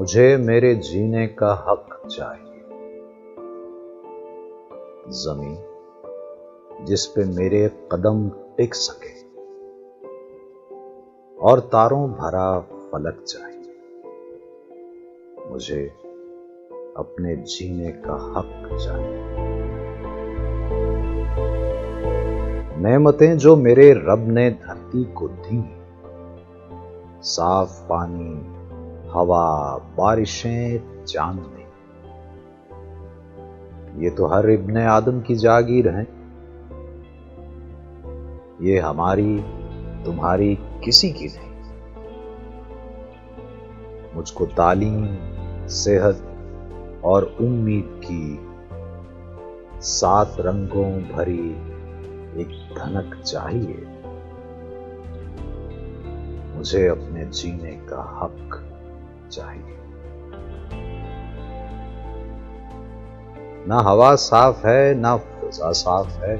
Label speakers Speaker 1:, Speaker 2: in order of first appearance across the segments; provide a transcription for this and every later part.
Speaker 1: मुझे मेरे जीने का हक चाहिए। जमीन जिस पे मेरे कदम टिक सके और तारों भरा फलक चाहिए। मुझे अपने जीने का हक चाहिए। नेमतें जो मेरे रब ने धरती को दी, साफ पानी, हवा, बारिशें, चांदनी, ये तो हर इब्ने आदम की जागीर हैं। ये हमारी तुम्हारी किसी की नहीं। मुझको तालीम, सेहत और उम्मीद की 7 रंगों भरी एक धनक चाहिए। मुझे अपने जीने का हक चाहिए। ना हवा साफ है, ना फिजा साफ है।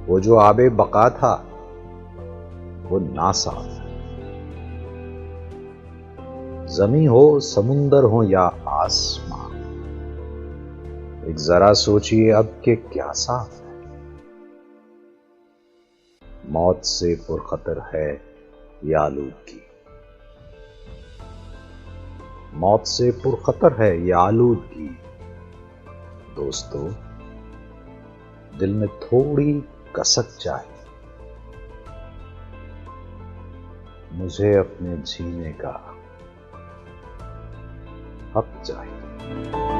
Speaker 1: वो जो आबे बका था वो नासाफ है। जमी हो, समुंदर हो या आसमां, एक जरा सोचिए अब के क्या साफ है। मौत से पुरखतर है ये आलूदगी। मौत से पुरखतर है ये आलूदगी। दोस्तों, दिल में थोड़ी कसक चाहिए। मुझे अपने जीने का हक चाहिए।